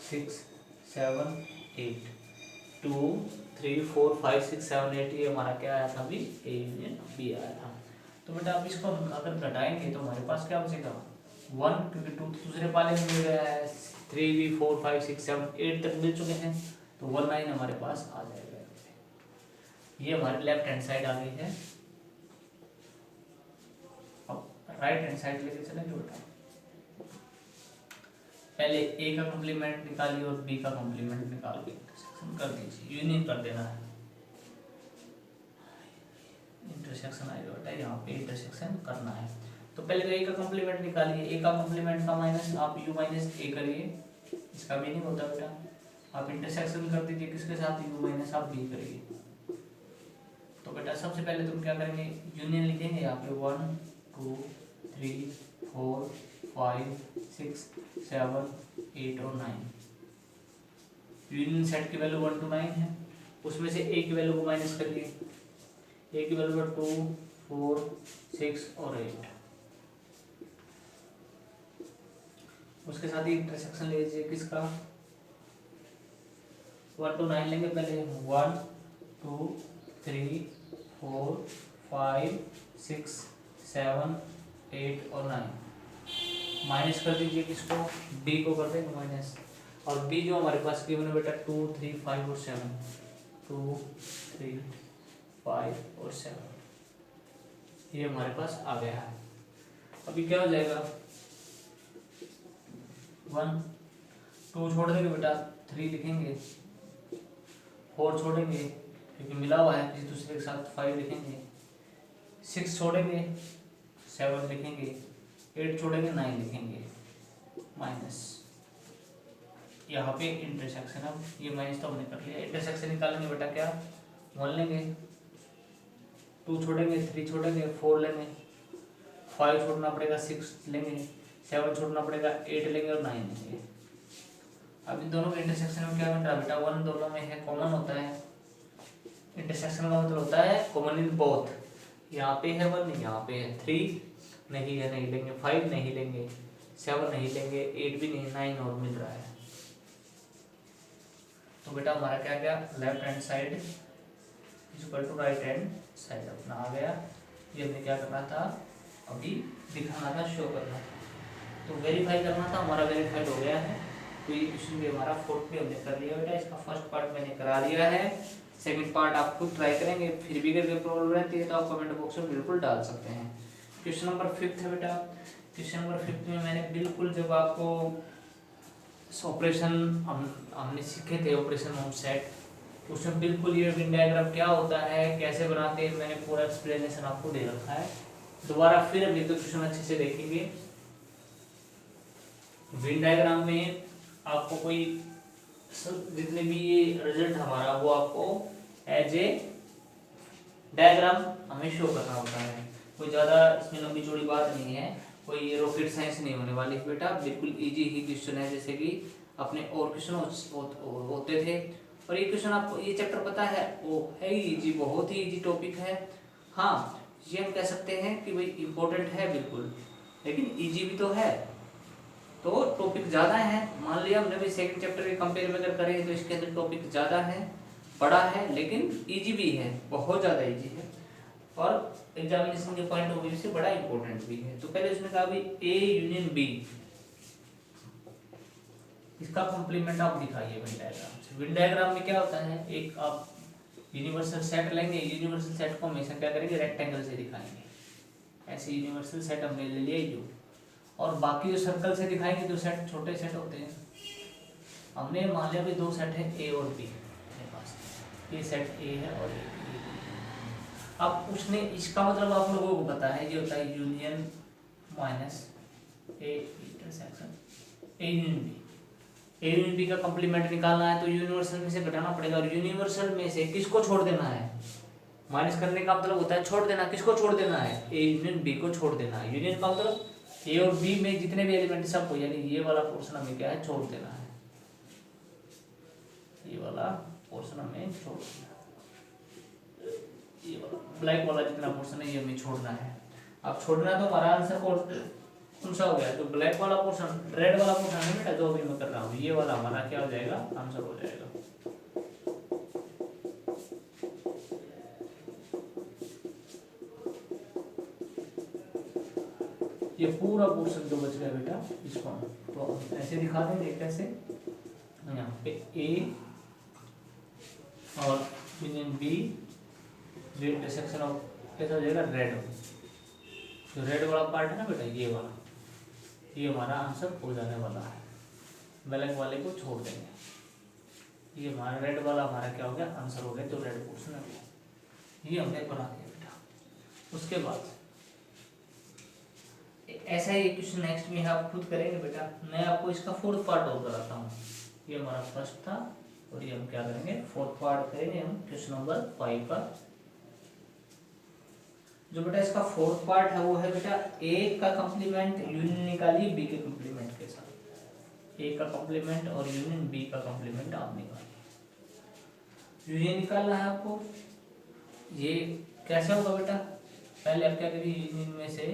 6 7 8, 2 3 4 5 6 7 8, ये हमारा क्या आया था अभी, ए यूनियन बी आया था। तो बेटा आप इसको अगर घटाएंगे तो हमारे पास क्या बचेगा 1, क्योंकि 2 दूसरे पाले में मिल गया है, 3 भी 4 5 6 7 8 तक मिल चुके हैं, तो 1 9 हमारे पास आ जाएगा। ये हमारे लेफ्ट हैंड साइड आ गई है। राइट हैंड साइड लेके चलेंगे बेटा, पहले ए का कॉम्प्लीमेंट निकालिए और बी का कॉम्प्लीमेंट निकाल के इंटरसेक्शन कर दीजिए, यूनियन कर देना है। इंटरसेक्शन आएगा बेटा, यहाँ पे इंटरसेक्शन करना है। तो पहले तो ए का कॉम्प्लीमेंट निकालिए, ए का कॉम्प्लीमेंट का माइनस आप यू माइनस ए करिए, इसका मीनिंग होता है बेटा आप इंटरसेक्शन कर दीजिए किसके साथ, यू माइनस आप बी करिए। तो बेटा सबसे पहले तुम क्या करेंगे, यूनियन लिखेंगे यहाँ पे 1 2 3 4 5 6 7 8 और 9। यूनियन सेट की वैल्यू 1 to 9 है, उसमें से ए की वैल्यू को माइनस करिए, ए की वैल्यू 2 4 6 और 8। उसके साथ ही इंटरसेक्शन ले लीजिए किसका, 1 to 9 लेंगे पहले, 1 2 3 4 5 6 7 8 और 9। माइनस कर दीजिए किसको, डी को कर देंगे माइनस, और बी जो हमारे पास गिवन है बेटा 2 3 5 और 7, 2 3 5 और 7, ये हमारे पास आ गया है। अभी क्या हो जाएगा 1 2 छोड़ देंगे बेटा, 3 लिखेंगे, 4 छोड़ेंगे क्योंकि मिला हुआ है किसी दूसरे के साथ, 5 लिखेंगे, 6 छोड़ेंगे, 7 लिखेंगे, 8 छोड़ेंगे, 9 लिखेंगे, माइनस। यहाँ पे इंटरसेक्शन, अब ये माइनस तो हमने कर लिया, इंटरसेक्शन निकालेंगे बेटा क्या 1 लेंगे, 2 छोड़ेंगे, 3 छोड़ेंगे, 4 लेंगे, 5 छोड़ना पड़ेगा, 6 लेंगे, 7 छोड़ना पड़ेगा, 8 लेंगे और 9 लेंगे। अब इन दोनों के इंटरसेक्शन में क्या बन रहा है बेटा, 1 दोनों में है, कॉमन होता है। इंटरसेक्शन का मतलब होता है कॉमन इन बोथ, यहाँ पे है 1 यहाँ पे है 3, नहीं है नहीं लेंगे, 5 नहीं लेंगे, 7 नहीं लेंगे, 8 भी नहीं, 9 और मिल रहा है। तो बेटा हमारा क्या गया, left hand side is equal to right hand side अपना आ गया। ये हमने क्या करना था, अभी दिखाना था, शो करना था, तो वेरीफाई करना था, हमारा वेरीफाइड हो गया है। तो ये क्वेश्चन भी हमारा 4th भी हमने कर लिया बेटा, इसका फर्स्ट पार्ट मैंने करा दिया है, सेकंड पार्ट आप खुद ट्राई करेंगे, फिर भी अगर प्रॉब्लम रहती है तो आप कमेंट बॉक्स में बिल्कुल डाल सकते हैं। क्वेश्चन नंबर 5 है बेटा, क्वेश्चन नंबर 5 में मैंने बिल्कुल जब आपको ऑपरेशन हमने सीखे थे, ऑपरेशन होम सेट, उसमें बिल्कुल ये विन डायग्राम क्या होता है, कैसे बनाते हैं, मैंने पूरा एक्सप्लेनेशन आपको दे रखा है। दोबारा फिर हम ये क्वेश्चन अच्छे से देखेंगे। विन डायग्राम में आपको कोई जितने भी ये रिजल्ट हमारा वो आपको एज ए डायग्राम हमें शो करना होता है, कोई ज़्यादा इसमें लंबी चौड़ी बात नहीं है, कोई ये रॉकेट साइंस नहीं होने वाली बेटा, बिल्कुल इजी ही क्वेश्चन है, जैसे कि अपने और क्वेश्चन होते थे। और ये क्वेश्चन आपको, ये चैप्टर पता है वो है ही इजी, बहुत ही इजी टॉपिक है। हाँ ये हम कह सकते हैं कि भाई इम्पोर्टेंट है बिल्कुल, लेकिन इजी भी तो है। तो टॉपिक ज़्यादा है, मान लिया हमने भी सेकंड चैप्टर के कंपेयर में अगर करें तो इसके अंदर टॉपिक ज़्यादा है, बड़ा है, लेकिन इजी भी है, बहुत ज़्यादा इजी है और एग्जामिनेशन के पॉइंट ऑफ व्यू से बड़ा इंपॉर्टेंट भी है। तो पहले उसने कहा भी ए यूनियन बी, इसका कॉम्प्लीमेंट आप दिखाइए वेन डायग्राम से। वेन डायग्राम में क्या होता है, एक आप यूनिवर्सल सेट लेंगे, यूनिवर्सल सेट को हमेशा क्या करेंगे, रेक्टेंगल से दिखाएंगे। ऐसे यूनिवर्सल सेट हमने ले लिया जो, और बाकी जो सर्कल से दिखाएंगे तो सेट छोटे सेट होते हैं। हमने मान लिया भी दो सेट है ए और बी मेरे पास, ये सेट ए है और ये बी। अब उसने इसका मतलब आप लोगों को पता है, ये होता है union minus A intersection A union B. A union B का कंप्लीमेंट निकालना है तो यूनिवर्सल में से घटाना पड़ेगा, और यूनिवर्सल में से किसको छोड़ देना है, माइनस करने का मतलब होता है छोड़ देना। किसको छोड़ देना है, ए यूनियन बी को छोड़ देना है। यूनियन का मतलब ए और बी में जितने भी एलिमेंट सब को, यानी ये वाला पोर्शन हमें क्या है, छोड़ देना है, ये वाला पोर्शन हमें छोड़ देना है, ये वाला ब्लैक वाला जितना पोर्शन है ये हमें छोड़ना है। अब छोड़ना तो हमारा आंसर कौन सा हो गया, जो ब्लैक वाला पोर्शन, रेड वाला पोर्शन है बेटा, जो अभी मैं कर रहा हूँ, ये वाला हमारा क्या हो जाएगा, आंसर हो जाएगा। ये पूरा पोर्शन जो बच गया बेटा, इसको तो ऐसे दिखा देंगे, कैसे, यहाँ पे ए और यूनियन बी, इंटरसेक्शन ऑफ कैसा हो जाएगा, रेड। जो रेड वाला पार्ट है ना बेटा, ये वाला, ये हमारा आंसर हो जाने वाला है। ब्लैक वाले को छोड़ देंगे, ये हमारा रेड वाला हमारा क्या हो गया, आंसर हो गया, जो रेड पोर्शन है ये हमने बना दिया बेटा। उसके बाद ऐसा ही क्वेश्चन नेक्स्ट में आप खुद करेंगे बेटा। मैं आपको इसका फोर्थ पार्ट और कराता हूँ, ये हमारा फर्स्ट था और ये हम क्या करेंगे, फोर्थ पार्ट करेंगे हम क्वेश्चन नंबर 5 का। जो बेटा इसका फोर्थ पार्ट है वो है बेटा, ए का कंप्लीमेंट यूनियन निकालिए बी के कंप्लीमेंट के साथ। ए का कंप्लीमेंट और यूनियन बी का कंप्लीमेंट आप निकालिए। यूनियन निकालना है आपको, ये कैसे होगा बेटा, पहले आप क्या करिए, यूनियन में से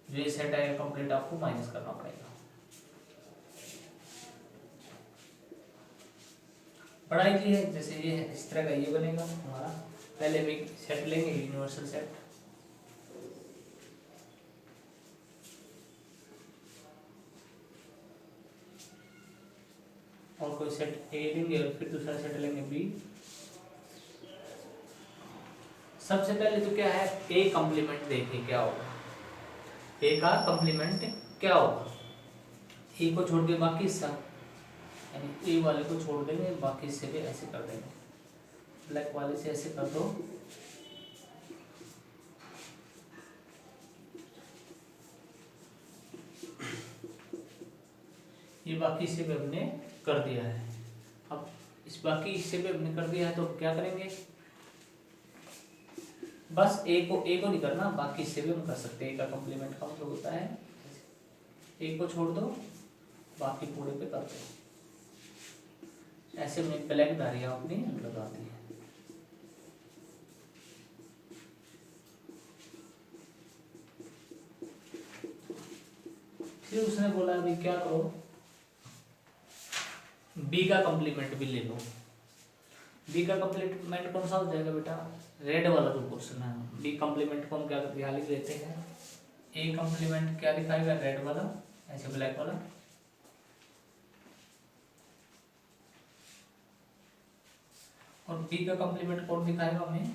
जो ये सेट है कंप्लीट आपको माइनस करना पड़ेगा। बड़ा इजी है, जैसे ये इस तरह का ये बनेगा हमारा। पहले हम एक सेट लेंगे, यूनिवर्सल सेट, और कोई सेट ए लेंगे और फिर दूसरा सेट लेंगे बी। सबसे पहले तो क्या है, ए कंप्लीमेंट देखिए क्या होगा, ए का कंप्लीमेंट क्या होगा, ए को छोड़ के बाकी हिस्सा, यानी ए वाले को छोड़ देंगे, बाकी हिस्से पे ऐसे कर देंगे, ब्लैक वाले से ऐसे कर दो, ये बाकी हिस्से पे हमने कर दिया है। अब इस बाकी हिस्से पे हमने कर दिया है तो क्या करेंगे, बस ए को नहीं करना, बाकी हिस्से भी हम कर सकते हैं। ए का कंप्लीमेंट का मतलब होता है ए को छोड़ दो, बाकी पूरे पे कर दो, ऐसे में ब्लैक धारियां अपनी लगा दी है। फिर उसने बोला अभी क्या करो, बी का कंप्लीमेंट भी ले लो। बी का कंप्लीमेंट कौन सा हो जाएगा बेटा, रेड वाला जो पोर्शन है। बी कंप्लीमेंट को हम क्या यहाँ लिख देते हैं, ए कंप्लीमेंट क्या दिखाएगा, रेड वाला, ऐसे ब्लैक वाला, और बी का कंप्लीमेंट कौन दिखाएगा हमें,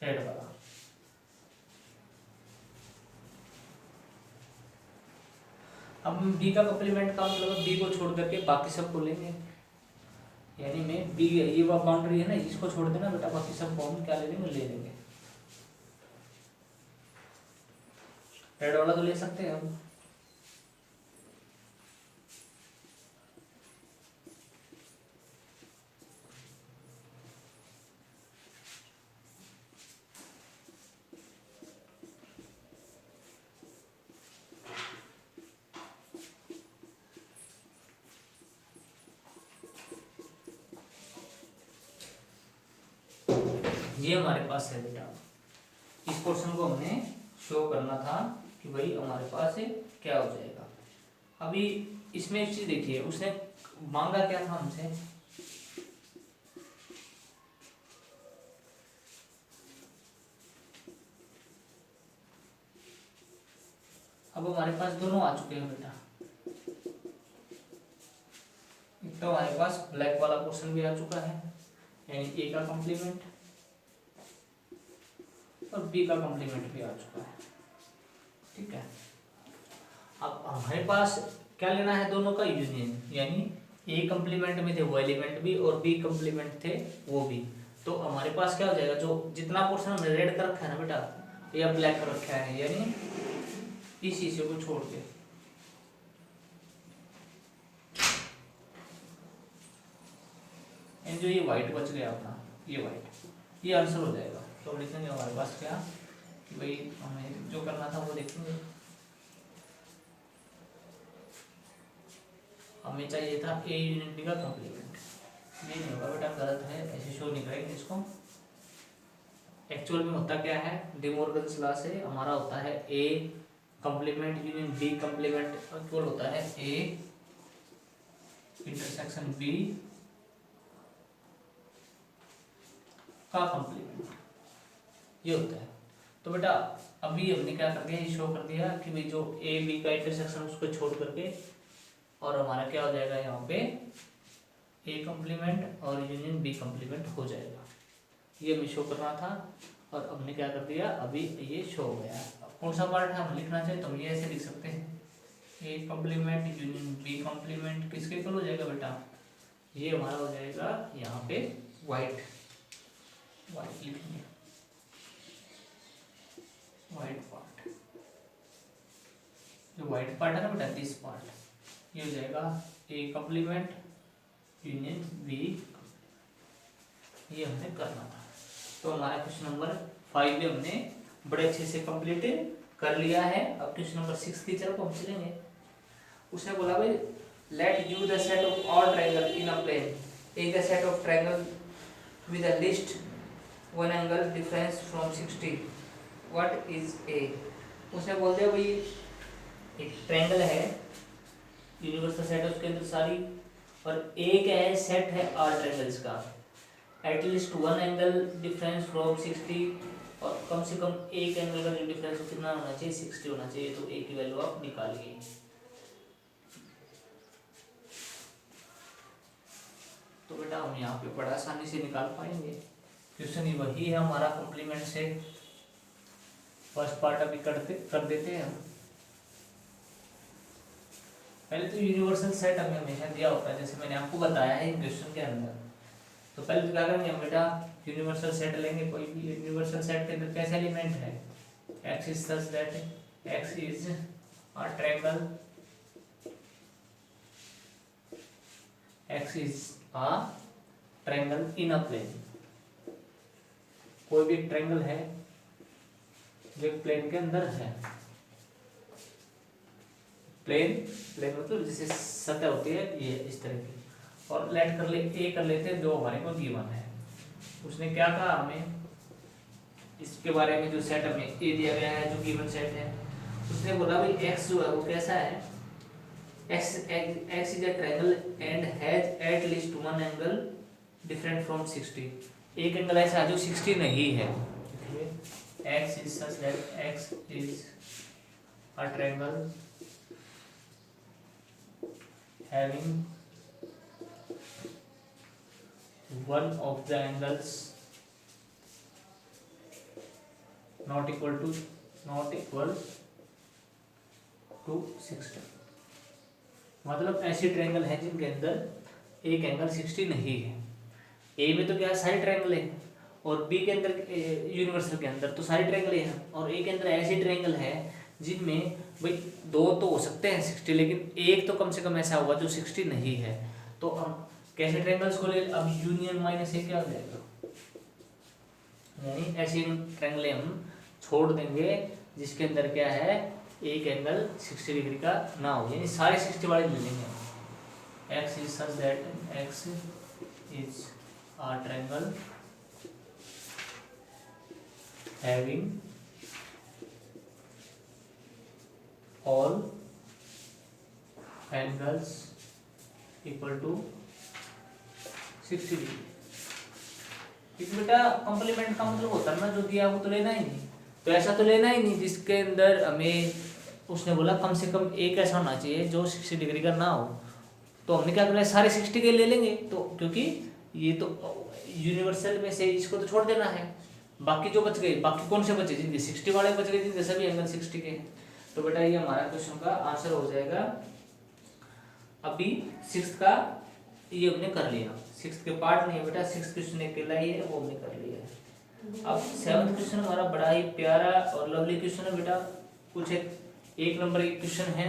रेड वाला। अब बी का कंप्लीमेंट का मतलब बी को छोड़ करके बाकी सबको लेंगे, यानी में बी ये बाउंड्री है ना, इसको छोड़ देना बेटा, बाकी सबको हम क्या ले लेंगे, ले लेंगे। रेड वाला तो ले सकते हैं हम, ये हमारे पास है बेटा। इस पोर्शन को हमने शो करना था कि भाई हमारे पास क्या हो जाएगा, अभी इसमें एक चीज देखिए, उसने मांगा क्या था हमसे, अब हमारे पास दोनों आ चुके हैं बेटा। एक तो हमारे पास ब्लैक वाला पोर्शन भी आ चुका है, यानी ए का कॉम्प्लीमेंट, और बी का कॉम्प्लीमेंट भी आ चुका है। ठीक है, अब हमारे पास क्या लेना है, दोनों का यूनियन, यानी ए कॉम्प्लीमेंट में थे वो एलिमेंट भी और बी कॉम्प्लीमेंट थे वो भी। तो हमारे पास क्या हो जाएगा, जो जितना पोर्शन हमने रेड कर रखा है ना बेटा, या ब्लैक कर रखा है, यानी इस हिस्से को छोड़ के, जो ये व्हाइट बच गया अपना, ये व्हाइट, ये आंसर हो जाएगा। तो लिखेंगे हमारे पास क्या कि भाई हमें जो करना था वो देखेंगे, हमें चाहिए था ए यूनिट बी का कॉम्प्लीमेंट। ये नहीं होगा बेटा, गलत है, ऐसे शो नहीं करेंगे इसको। एक्चुअल में होता क्या है, डी मॉर्गन्स लॉ से हमारा होता है A complement union B complement equal होता है ए इंटरसेक्शन बी का कॉम्प्लीमेंट, ये होता है। तो बेटा अभी हमने क्या कर दिया, ये शो कर दिया कि भाई जो ए बी का इंटरसेक्शन उसको छोड़ करके, और हमारा क्या हो जाएगा यहाँ पे ए कॉम्प्लीमेंट और यूनियन बी कॉम्प्लीमेंट हो जाएगा, ये हमें शो करना था। और हमने क्या कर दिया, अभी ये शो हो गया। अब कौन सा पार्ट है हम लिखना चाहिए, तो हम ये ऐसे लिख सकते हैं, A complement union B complement किसके इक्वल हो जाएगा बेटा, ये हमारा हो जाएगा यहाँ पे वाइट, वाइट लिखेंगे, वाइट पार्ट, जो वाइट पार्ट है ना बेटा, दिस पार्ट, ये हो जाएगा ए कॉम्प्लीमेंट यूनियन बी, ये हमने करना था। तो हमारा क्वेश्चन नंबर 5 भी हमने बड़े अच्छे से कंप्लीट कर लिया है। अब क्वेश्चन नंबर 6 की तरफ हम चलेंगे। उसने बोला भाई let U the set of all triangle in a plane, take the set of triangle with a least one angle difference from 60, what is A. उसने बोल दिया भाई एक ट्रायंगल है, यूनिवर्सल सेट है उसके अंदर सारी, और ए क्या है, सेट है ऑल ट्रायंगल्स का, at least one angle difference from 60, और कम से कम एक एंगल का जो डिफरेंस कितना होना चाहिए, 60 होना चाहिए। तो ए की वैल्यू आप निकालिए। तो बेटा हम यहाँ पे बड़ा आसानी से निकाल पाएंगे, क्वेश्चन ही वही है हमारा कॉम्प्लीमेंट से। फर्स्ट पार्ट अभी कर देते हैं हम। पहले तो यूनिवर्सल सेट हमें हमेशा दिया होता है, जैसे मैंने आपको बताया है क्वेश्चन के अंदर। तो पहले तो क्या करेंगे हम बेटा, यूनिवर्सल सेट लेंगे, कोई भी यूनिवर्सल सेट के अंदर कैसे एलिमेंट है, x is such that x is a triangle, x is a triangle in a plane. कोई भी ट्रायंगल है जो एक प्लेन के अंदर है, प्लेन मतलब जैसे सतह होती है ये इस तरह की, और लेट कर ले ए कर लेते हैं, जो हमारे को गिवन है। उसने क्या कहा हमें इसके बारे में, जो सेट हमें ए दिया गया है जो गिवन सेट है, उसने बोला भाई एक्स जो है वो कैसा है, x is a triangle and has at least one angle different from 60। एक एंगल ऐसा है जो 60 नहीं है। X is such that x is a triangle having one of the angles not equal to 60। मतलब ऐसे ट्रायंगल है जिनके अंदर एक एंगल 60 नहीं है। ए में तो क्या सारे ट्रायंगल है, और बी के अंदर यूनिवर्सल के अंदर तो सारे ट्रायंगल है, और ए के अंदर ऐसे ट्रायंगल है जिनमें भाई दो तो हो सकते हैं 60, लेकिन एक तो कम से कम ऐसा होगा जो 60 नहीं है। तो हम कैसे ट्रायंगल्स को ले, अब यूनियन माइनस ए क्या हो जाएगा, यानी ऐसे ट्रायंगल हम छोड़ देंगे जिसके अंदर क्या है, एक एंगल 60 डिग्री का ना हो, यानी सारे 60 वाले मिलेंगे। X is such that x is a triangle having all angles equal to 60 degree. क्योंकि बेटा कॉम्प्लीमेंट का मतलब होता है ना जो दिया वो तो लेना ही नहीं, तो ऐसा तो लेना ही नहीं जिसके अंदर हमें उसने बोला कम से कम एक ऐसा होना चाहिए जो 60 डिग्री का ना हो। तो हमने क्या कर सारे 60 के ले लेंगे, तो क्योंकि ये तो यूनिवर्सल में से इसको तो छोड़ देना है, बाकी जो बच गए, बाकी कौन से बचे जिनके 60 वाले बच गए, जिनके सभी एंगल 60 के हैं। तो बेटा ये हमारा क्वेश्चन का आंसर हो जाएगा। अभी 6 का ये हमने कर लिया, 6 के पार्ट नहीं है बेटा, 6 क्वेश्चन अकेला ही है वो हमने कर लिया है। अब 7th क्वेश्चन हमारा बड़ा ही प्यारा और लवली क्वेश्चन है बेटा, कुछ एक नंबर के क्वेश्चन है,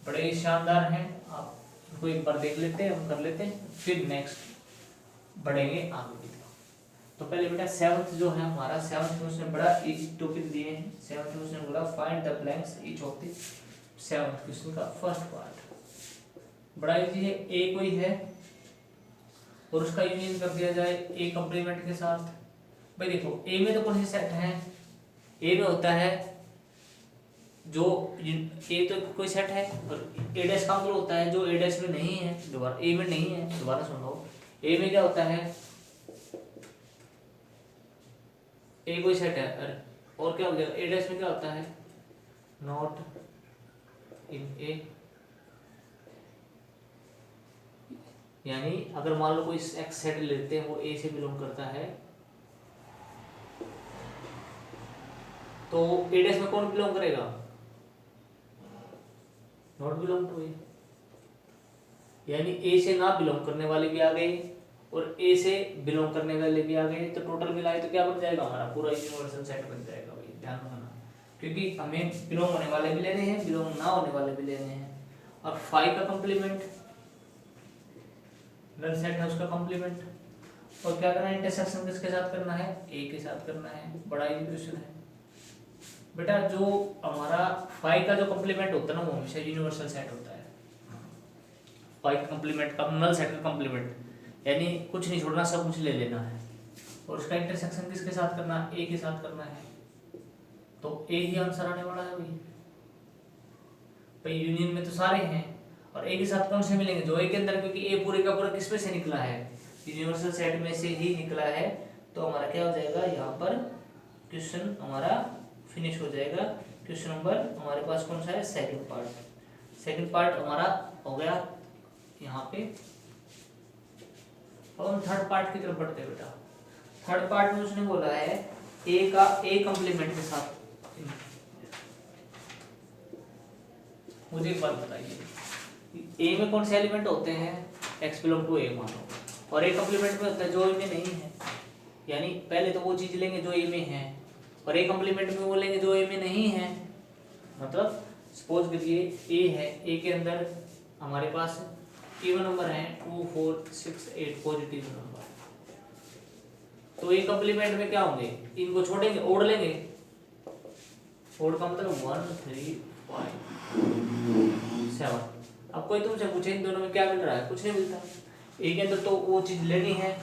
बड़े ही शानदार हैं। आप इनको एक बार देख लेते हैं, हम कर लेते हैं, फिर नेक्स्ट बढ़ेंगे आगे की तरफ। तो पहले बेटा 7th जो है हमारा 7th में उसने बड़ा इजी टॉपिक दिए हैं। 7th में उसने बोला find the blanks each of the 7th question का फर्स्ट पार्ट। बड़ा इजी है, ए कोई है और उसका यूनियन कर दिया जाए ए कंप्लीमेंट के साथ। भाई देखो ए में तो कौन सी सेट है, ए में होता है जो ए तो कोई सेट है, और ए डैश का मतलब होता है जो ए डैश में नहीं है, दोबारा ए में नहीं है, दोबारा सुनो, ए में क्या होता है, ए कोई सेट है, अरे और क्या हो जाएगा, ए डैश में क्या होता है, नॉट इन ए। यानी अगर मान लो कोई एक्स सेट लेते हैं वो ए से बिलोंग करता है, तो ए डैश में कौन बिलोंग करेगा, नॉट बिलोंग टू ए। यानी ए से ना बिलोंग करने वाले भी आ गए और ए से बिलोंग करने वाले भी आ गए, तो टोटल मिलाए तो क्या बन जाएगा, हमारा पूरा यूनिवर्सल सेट बन जाएगा। भाई ध्यान रखना, क्योंकि हमें बिलोंग होने वाले भी लेने हैं, बिलोंग ना होने वाले भी लेने हैं। अब 5 का कंप्लीमेंट नल सेट है, उसका कंप्लीमेंट, और क्या करना है, इंटरसेक्शन किसके साथ करना है, ए के साथ करना है। बड़ा इजी क्वेश्चन है बेटा। जो हमारा 5 का जो कंप्लीमेंट होता है ना वो हमेशा यूनिवर्सल सेट होता है। 5 कंप्लीमेंट का नल सेट का कंप्लीमेंट, यानी कुछ नहीं छोड़ना, सब कुछ ले लेना है, और उसका इंटरसेक्शन किसके साथ करना है, ए के साथ करना है। तो ए ही आंसर आने वाला है भाई यूनियन में तो सारे हैं, और ए के साथ कौन से मिलेंगे, जो ए के अंदर, क्योंकि ए पूरे का पूरा किस में से निकला है, यूनिवर्सल सेट में से ही निकला है। तो हमारा क्या हो जाएगा, यहाँ पर क्वेश्चन हमारा फिनिश हो जाएगा। क्वेश्चन नंबर हमारे पास कौन सा है, सेकंड पार्ट। सेकंड पार्ट हमारा हो गया यहाँ पे। अब हम थर्ड पार्ट की तरफ बढ़ते हैं बेटा। थर्ड पार्ट में उसने बोला है ए का ए कंप्लीमेंट के साथ। मुझे एक बात बताइए, ए में कौन से एलिमेंट होते हैं, एक्स बिलोंग टू ए मानो, और ए कंप्लीमेंट में होता है जो ए में नहीं है। यानी पहले तो वो चीज लेंगे जो ए में है, और ए कंप्लीमेंट में वो लेंगे जो ए में नहीं है। मतलब सपोज करिए ए है, ए के अंदर हमारे पास इवन नंबर है 2 4 6 8 पॉजिटिव नंबर, तो ए कंप्लीमेंट में क्या होंगे, इनको छोड़ेंगे, ओढ़ लेंगे। ओढ़ का मतलब 1 3 5 7। अब कोई तुमसे पूछे इन दोनों में क्या मिल रहा है, कुछ नहीं मिलता। ए के अंदर तो वो चीज लेनी है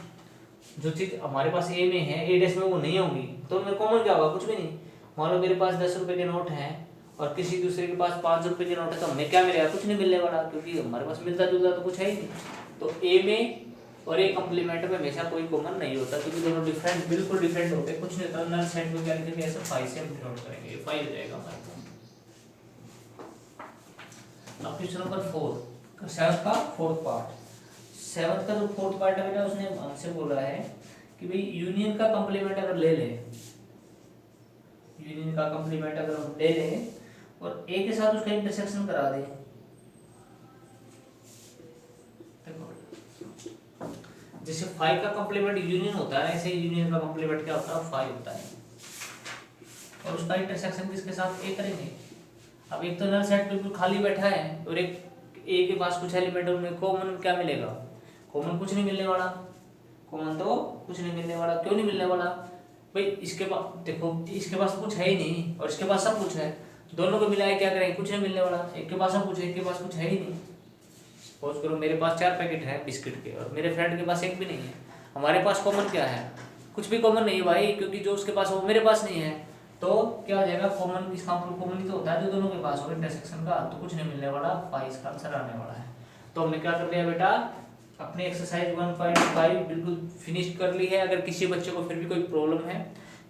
जो चीज हमारे पास ए में है, ए डैश में वो नहीं होंगी, तो मेरे कॉमन क्या होगा, कुछ भी नहीं। मान लो मेरे पास 10 रुपए के नोट है और किसी दूसरे के पास 5 रुपए के नोट है, तो हमें क्या मिलेगा, कुछ नहीं मिलने वाला, क्योंकि हमारे पास मिलता जुलता तो कुछ है ही नहीं। तो ए में और ए कंप्लीमेंट में हमेशा कोई कॉमन नहीं होता, क्योंकि दोनों डिफरेंट, बिल्कुल डिफरेंट होते हैं, कुछ नहीं होता। नल सेट में क्या लिखेंगे, ऐसे 5 से हम डिनोट करेंगे, 5 हो जाएगा हमारे पास। अब क्वेश्चन नंबर 4 7 का फोर्थ पार्ट। 7 का जो फोर्थ पार्ट है बेटा, उसने हमसे बोला है कि भाई यूनियन का कंप्लीमेंट अगर ले ले, यूनियन का कंप्लीमेंट अगर हम ले लें और ए के साथ उसका इंटरसेक्शन करा दें, जैसे 5 का कंप्लीमेंट यूनियन होता है, ऐसे यूनियन का कंप्लीमेंट क्या होता है, 5 होता है, और उसका इंटरसेक्शन किसके साथ, ए करेंगे। अब एक तो नल सेट बिल्कुल खाली बैठा है और एक ए के पास कुछ एलिमेंट है, उनमें कॉमन क्या मिलेगा, कॉमन कुछ नहीं मिलने वाला, कॉमन तो कुछ नहीं मिलने वाला। क्यों नहीं मिलने वाला भाई, इसके पास देखो, इसके पास कुछ है ही नहीं और इसके पास सब कुछ है, दोनों को मिलाए क्या करें, कुछ नहीं मिलने वाला। एक के पास सब कुछ है, एक के पास कुछ है ही नहीं। सपोज करो मेरे पास 4 पैकेट है बिस्किट के और मेरे फ्रेंड के पास एक भी नहीं है, हमारे पास कॉमन क्या है, कुछ भी कॉमन नहीं है भाई, क्योंकि जो उसके पास है वो मेरे पास नहीं है। तो क्या हो जाएगा, कॉमन इसका मतलब कॉमन ही तो होता है जो दोनों के पास होगा इंटरसेक्शन का, तो कुछ नहीं मिलने वाला, फाई इसका आंसर आने वाला है। तो हमने क्या कर लिया बेटा, अपनी एक्सरसाइज 1.5 बिल्कुल फिनिश कर ली है। अगर किसी बच्चे को फिर भी कोई प्रॉब्लम है,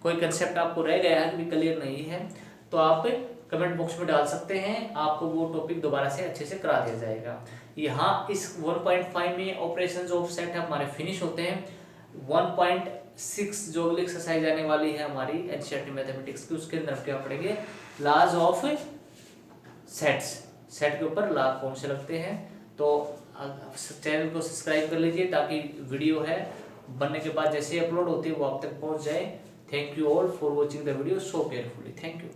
कोई कंसेप्ट आपको रह गया है, भी क्लियर नहीं है, तो आप कमेंट बॉक्स में डाल सकते हैं, आपको वो टॉपिक दोबारा से अच्छे से करा दिया जाएगा। यहाँ इस 1.5 में ऑपरेशंस ऑफ सेट हमारे फिनिश होते हैं। 1.6 जो अगली एक्सरसाइज आने वाली है हमारी एनसीईआरटी मैथमेटिक्स की, उसके अंदर क्या पढ़ेंगे, लॉज ऑफ सेट्स, सेट के ऊपर लॉ कौन से लगते हैं। तो चैनल को सब्सक्राइब कर लीजिए ताकि वीडियो है बनने के बाद जैसे अपलोड होती है वो आप तक पहुंच जाए। Thank you all for watching the video so carefully. Thank you.